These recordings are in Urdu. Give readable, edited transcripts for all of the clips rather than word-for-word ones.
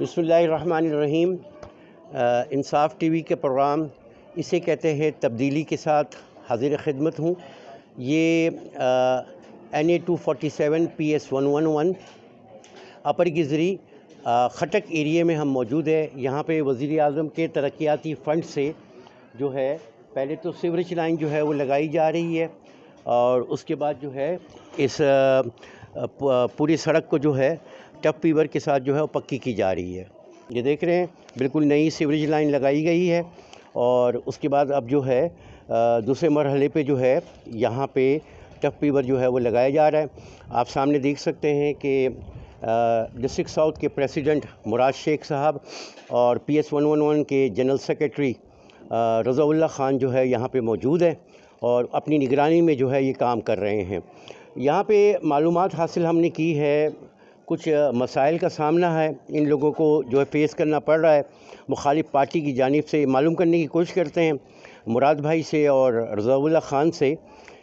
بسم اللہ الرحمن الرحیم۔ انصاف ٹی وی کے پروگرام اسے کہتے ہیں تبدیلی کے ساتھ حاضر خدمت ہوں۔ یہ NA 247 PS 111 اپر گزری خٹک ایریے میں ہم موجود ہے۔ یہاں پہ وزیر اعظم کے ترقیاتی فنڈ سے جو ہے پہلے تو سیوریج لائن جو ہے وہ لگائی جا رہی ہے، اور اس کے بعد جو ہے اس پوری سڑک کو جو ہے ٹپ پیور کے ساتھ جو ہے وہ پکی کی جا رہی ہے۔ یہ دیکھ رہے ہیں بالکل نئی سیوریج لائن لگائی گئی ہے، اور اس کے بعد اب جو ہے دوسرے مرحلے پہ جو ہے یہاں پہ ٹپ پیور جو ہے وہ لگایا جا رہا ہے۔ آپ سامنے دیکھ سکتے ہیں کہ ڈسٹرکٹ ساؤتھ کے پریزیڈنٹ مراد شیخ صاحب اور PS 111 کے جنرل سیکریٹری رضا اللہ خان جو ہے یہاں پہ موجود ہے، اور اپنی نگرانی میں جو ہے یہ کام کر رہے ہیں۔ یہاں پہ معلومات حاصل ہم نے کی ہے، کچھ مسائل کا سامنا ہے ان لوگوں کو جو ہے فیس کرنا پڑ رہا ہے مخالف پارٹی کی جانب سے۔ معلوم کرنے کی کوشش کرتے ہیں مراد بھائی سے اور رضا اللہ خان سے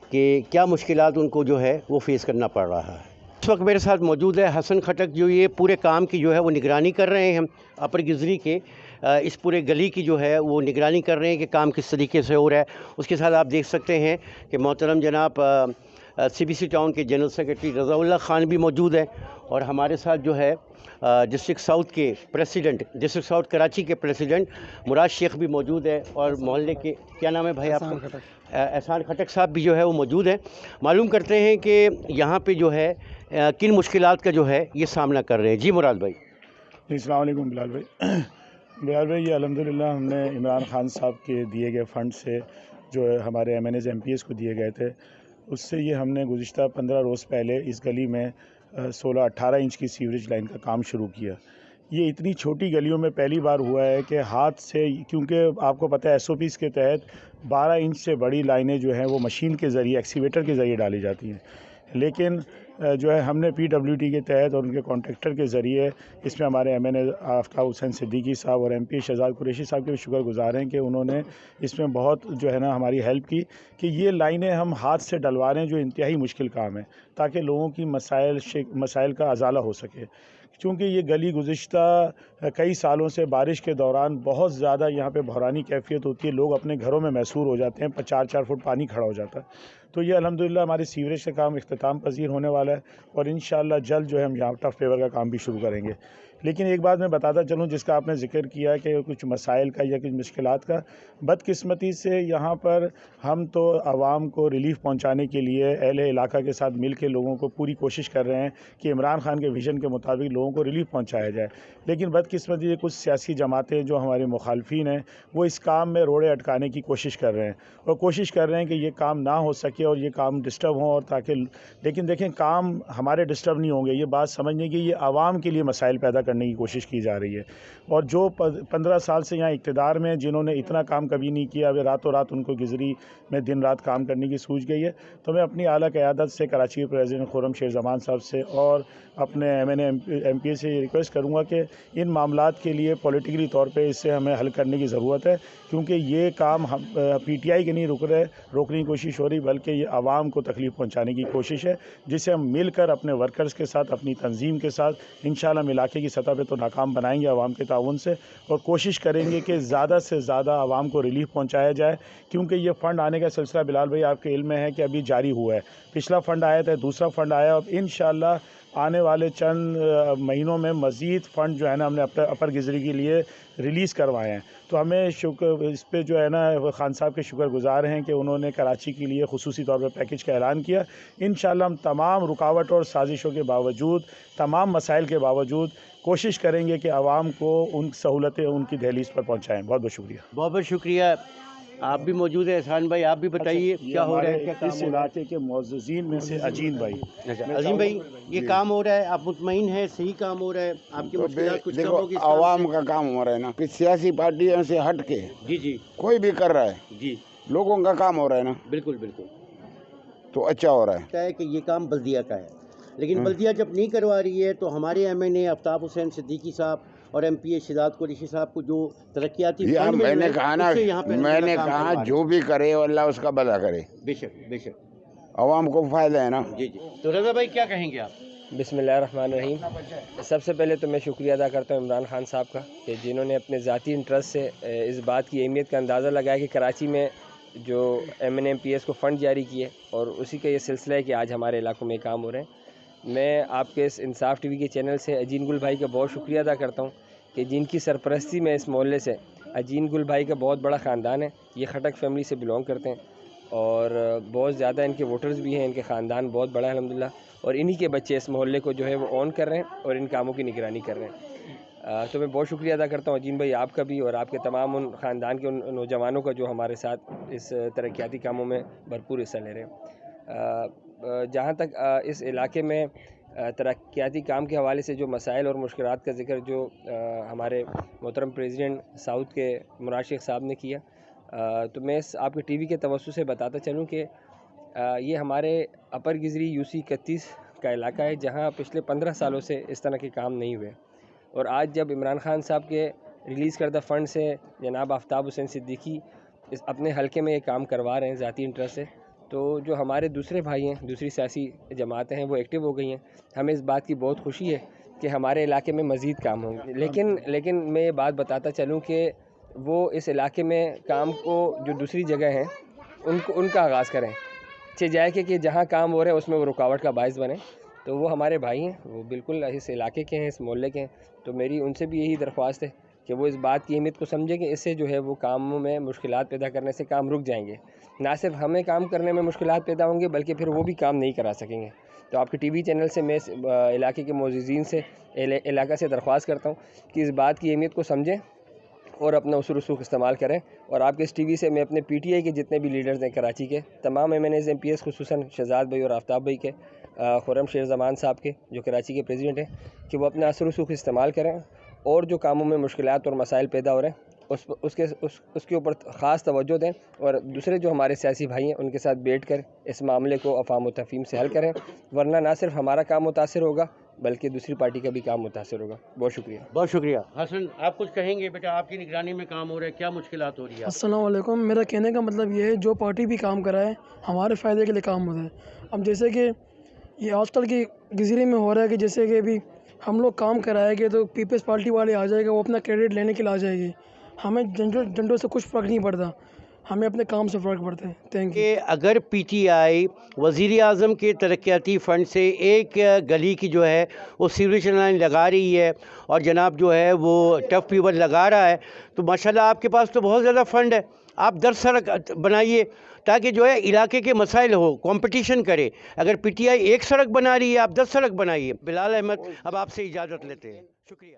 کہ کیا مشکلات ان کو جو ہے وہ فیس کرنا پڑ رہا ہے۔ اس وقت میرے ساتھ موجود ہے حسن خٹک، جو یہ پورے کام کی جو ہے وہ نگرانی کر رہے ہیں، اپر گزری کے اس پورے گلی کی جو ہے وہ نگرانی کر رہے ہیں کہ کام کس طریقے سے ہو رہا ہے۔ اس کے ساتھ آپ دیکھ سکتے ہیں کہ محترم جناب CBC ٹاؤن کے جنرل سیکریٹری رضا اللہ خان بھی موجود ہے، اور ہمارے ساتھ جو ہے ڈسٹرکٹ ساؤتھ کے پریزیڈنٹ، ڈسٹرکٹ ساؤتھ کراچی کے پریزیڈنٹ مراد شیخ بھی موجود ہے، اور محلے کے کیا نام ہے بھائی آپ کا؟ احسان خٹک صاحب بھی جو ہے وہ موجود ہیں۔ معلوم کرتے ہیں کہ یہاں پہ جو ہے کن مشکلات کا جو ہے یہ سامنا کر رہے ہیں۔ جی مراد بھائی۔ السلام علیکم بلال بھائی، یہ الحمدللہ ہم نے عمران خان صاحب کے دیے گئے فنڈ سے جو ہے ہمارے MNAs MPs کو دیے گئے تھے، اس سے یہ ہم نے گزشتہ 15 روز پہلے اس گلی میں 16-18 انچ کی سیوریج لائن کا کام شروع کیا۔ یہ اتنی چھوٹی گلیوں میں پہلی بار ہوا ہے کہ ہاتھ سے، کیونکہ آپ کو پتہ ہے SOPs کے تحت 12 انچ سے بڑی لائنیں جو ہیں وہ مشین کے ذریعے، ایکسیویٹر کے ذریعے ڈالی جاتی ہیں، لیکن جو ہے ہم نے PWD کے تحت اور ان کے کانٹریکٹر کے ذریعے اس میں ہمارے MNA آفتاب حسین صدیقی صاحب اور MP شہزاد قریشی صاحب کے بھی شکر گزار ہیں کہ انہوں نے اس میں بہت جو ہے نا ہماری ہیلپ کی کہ یہ لائنیں ہم ہاتھ سے ڈلوا رہے ہیں، جو انتہائی مشکل کام ہے، تاکہ لوگوں کی مسائل کا ازالہ ہو سکے۔ چونکہ یہ گلی گزشتہ کئی سالوں سے بارش کے دوران بہت زیادہ یہاں پہ بحرانی کیفیت ہوتی ہے، لوگ اپنے گھروں میں محصور ہو جاتے ہیں، 4 فٹ پانی کھڑا ہو جاتا ہے۔ تو یہ الحمدللہ ہماری سیوریج کا کام اختتام پذیر ہونے والا ہے، اور انشاءاللہ جلد جو ہے ہم یہاں ٹف پیور کا کام بھی شروع کریں گے۔ لیکن ایک بات میں بتاتا چلوں جس کا آپ نے ذکر کیا کہ کچھ مسائل کا یا کچھ مشکلات کا، بدقسمتی سے یہاں پر ہم تو عوام کو ریلیف پہنچانے کے لیے اہل علاقہ کے ساتھ مل کے لوگوں کو پوری کوشش کر رہے ہیں کہ عمران خان کے ویژن کے مطابق لوگوں کو ریلیف پہنچایا جائے، لیکن بدقسمتی سے کچھ سیاسی جماعتیں جو ہمارے مخالفین ہیں وہ اس کام میں روڑے اٹکانے کی کوشش کر رہے ہیں، اور کوشش کر رہے ہیں کہ یہ کام نہ ہو سکے اور یہ کام ڈسٹرب ہوں، اور تاکہ، لیکن دیکھیں کام ہمارے ڈسٹرب نہیں ہوں گے، یہ بات سمجھنے کی یہ عوام کے لیے مسائل پیدا کرنے کی کوشش کی جا رہی ہے۔ اور جو 15 سال سے یہاں اقتدار میں جنہوں نے اتنا کام کبھی نہیں کیا، اب راتوں رات ان کو گزری میں دن رات کام کرنے کی سوچ گئی ہے، تو میں اپنی اعلیٰ قیادت سے، کراچی کے پریزیڈنٹ خرم شیر زمان صاحب سے اور اپنے MNA MP سے یہ ریکویسٹ کروں گا کہ ان معاملات کے لیے پولیٹیکلی طور پہ اس سے ہمیں حل کرنے کی ضرورت ہے، کیونکہ یہ کام PTI کے نہیں روکنے کی کوشش ہو رہی، بلکہ یہ عوام کو تکلیف پہنچانے کی کوشش ہے، جسے ہم مل کر اپنے ورکرز کے ساتھ، اپنی تنظیم کے ساتھ انشاءاللہ ہم علاقے کی سطح پہ تو ناکام بنائیں گے عوام کے تعاون سے، اور کوشش کریں گے کہ زیادہ سے زیادہ عوام کو ریلیف پہنچایا جائے، کیونکہ یہ فنڈ آنے کا سلسلہ بلال بھائی آپ کے علم میں ہے کہ ابھی جاری ہوا ہے۔ پچھلا فنڈ آیا تھا، دوسرا فنڈ آیا، اب انشاءاللہ آنے والے چند مہینوں میں مزید فنڈ جو ہے نا ہم نے اپر گزری کے لیے ریلیز کروائے ہیں، تو ہمیں اس پہ جو ہے نا خان صاحب کے شکر گزار ہیں کہ انہوں نے کراچی کے لیے خصوصی طور پہ پیکج کا اعلان کیا۔ انشاءاللہ ہم تمام رکاوٹوں اور سازشوں کے باوجود، تمام مسائل کے باوجود کوشش کریں گے کہ عوام کو ان سہولتیں ان کی دہلیز پر پہنچائیں۔ بہت بہت شکریہ۔ بہت بہت شکریہ۔ آپ بھی موجود ہیں احسان بھائی، آپ بھی بتائیے کیا ہو رہا ہے، کیا کام اس ہو رہا ہے؟ علاقے کے معززین میں سے عجین بھائی۔ عظیم بھائی، یہ کام ہو رہا ہے، آپ مطمئن ہیں صحیح کام ہو رہا ہے؟ آپ کی مشکلات کچھ کم ہوگی؟ عوام کا کام ہو رہا ہے نا، کچھ سیاسی پارٹیوں سے ہٹ کے جی کوئی بھی کر رہا ہے، جی لوگوں کا کام ہو رہا ہے نا، بالکل تو اچھا ہو رہا ہے کہ یہ کام بلدیہ کا ہے، لیکن بلدیہ جب نہیں کروا رہی ہے تو ہمارے MNA آفتاب حسین صدیقی صاحب اور MP شہزاد قریشی صاحب کو جو ترقیاتی فنڈ مل رہے ہیں، میں نے کہا جو بھی کرے اللہ اس کا بھلا کرے، بے شک عوام کو فائدہ ہے نا۔ جی تو رضا بھائی کیا کہیں گے آپ؟ بسم اللہ الرحمن الرحیم۔ سب سے پہلے تو میں شکریہ ادا کرتا ہوں عمران خان صاحب کا کہ جنہوں نے اپنے ذاتی انٹرسٹ سے اس بات کی اہمیت کا اندازہ لگایا کہ کراچی میں جو MNMPS کو فنڈ جاری کیے، اور اسی کا یہ سلسلہ ہے کہ آج ہمارے علاقوں میں کام ہو رہے ہیں۔ میں آپ کے اس انصاف ٹی وی کے چینل سے اجین گل بھائی کا بہت شکریہ ادا کرتا ہوں کہ جن کی سرپرستی میں اس محلے سے، اجین گل بھائی کا بہت بڑا خاندان ہے، یہ خٹک فیملی سے بلونگ کرتے ہیں اور بہت زیادہ ان کے ووٹرز بھی ہیں، ان کے خاندان بہت بڑا ہے الحمدللہ، اور انہی کے بچے اس محلے کو جو ہے وہ اون کر رہے ہیں اور ان کاموں کی نگرانی کر رہے ہیں۔ تو میں بہت شکریہ ادا کرتا ہوں اجین بھائی آپ کا بھی، اور آپ کے تمام ان خاندان کے ان نوجوانوں کا جو ہمارے ساتھ اس ترقیاتی کاموں میں بھرپور حصہ لے رہے ہیں۔ جہاں تک اس علاقے میں ترقیاتی کام کے حوالے سے جو مسائل اور مشکلات کا ذکر جو ہمارے محترم پریزیڈنٹ ساؤتھ کے مراد شیخ صاحب نے کیا، تو میں آپ کے ٹی وی کے توسط سے بتاتا چلوں کہ یہ ہمارے اپر گزری UC 31 کا علاقہ ہے، جہاں پچھلے 15 سالوں سے اس طرح کے کام نہیں ہوئے، اور آج جب عمران خان صاحب کے ریلیز کردہ فنڈ سے جناب آفتاب حسین صدیقی اپنے حلقے میں یہ کام کروا رہے ہیں ذاتی انٹرسٹ سے، تو جو ہمارے دوسرے بھائی ہیں، دوسری سیاسی جماعتیں ہیں، وہ ایکٹیو ہو گئی ہیں۔ ہمیں اس بات کی بہت خوشی ہے کہ ہمارے علاقے میں مزید کام ہوں گے، لیکن میں یہ بات بتاتا چلوں کہ وہ اس علاقے میں کام کو جو دوسری جگہ ہیں ان کا آغاز کریں، جائے کہ جہاں کام ہو رہا ہے اس میں وہ رکاوٹ کا باعث بنے۔ تو وہ ہمارے بھائی ہیں، وہ بالکل اس علاقے کے ہیں، اس محلے کے ہیں، تو میری ان سے بھی یہی درخواست ہے کہ وہ اس بات کی اہمیت کو سمجھیں کہ اس سے جو ہے وہ کاموں میں مشکلات پیدا کرنے سے کام رک جائیں گے، نہ صرف ہمیں کام کرنے میں مشکلات پیدا ہوں گے بلکہ پھر وہ بھی کام نہیں کرا سکیں گے۔ تو آپ کے ٹی وی چینل سے میں اس علاقے کے معززین سے، علاقہ سے درخواست کرتا ہوں کہ اس بات کی اہمیت کو سمجھیں اور اپنا اصول رسوخ استعمال کریں، اور آپ کے اس ٹی وی سے میں اپنے PTI کے جتنے بھی لیڈرز ہیں کراچی کے، تمام MNAs MPS خصوصاً شہزاد بھائی اور آفتاب بھائی کے، خرم شیر زمان صاحب کے جو کراچی کے پریزیڈنٹ ہیں، کہ وہ اپنا اصول رسوخ استعمال کریں اور جو کاموں میں مشکلات اور مسائل پیدا ہو رہے ہیں اس کے اوپر خاص توجہ دیں، اور دوسرے جو ہمارے سیاسی بھائی ہیں ان کے ساتھ بیٹھ کر اس معاملے کو افہام و تفہیم سے حل کریں، ورنہ نہ صرف ہمارا کام متاثر ہوگا بلکہ دوسری پارٹی کا بھی کام متاثر ہوگا۔ بہت شکریہ۔ بہت شکریہ۔ حسن، آپ کچھ کہیں گے بیٹا؟ آپ کی نگرانی میں کام ہو رہا ہے، کیا مشکلات ہو رہی ہے؟ السلام علیکم۔ میرا کہنے کا مطلب یہ ہے جو پارٹی بھی کام کرائے ہمارے فائدے کے لیے کام ہوتا ہے۔ اب جیسے کہ یہ آج کل کی گزری میں ہو رہا ہے کہ جیسے کہ ابھی ہم لوگ کام کرائے گے تو پیپلز پارٹی والے آ جائے گا، وہ اپنا کریڈٹ لینے کے لیے آ جائے گی، ہمیں جنڈوں سے کچھ فرق نہیں پڑتا، ہمیں اپنے کام سے فرق پڑتا ہے۔ Thank you. کہ اگر PTI وزیر اعظم کے ترقیاتی فنڈ سے ایک گلی کی جو ہے وہ سیوریج لائن لگا رہی ہے اور جناب جو ہے وہ ٹف پیور لگا رہا ہے، تو ماشاءاللہ آپ کے پاس تو بہت زیادہ فنڈ ہے، آپ 10 سڑک بنائیے تاکہ جو ہے علاقے کے مسائل ہو، کمپٹیشن کرے۔ اگر PTI ایک سڑک بنا رہی ہے، آپ 10 سڑک بنائیے۔ بلال احمد اب آپ سے اجازت لیتے ہیں، شکریہ۔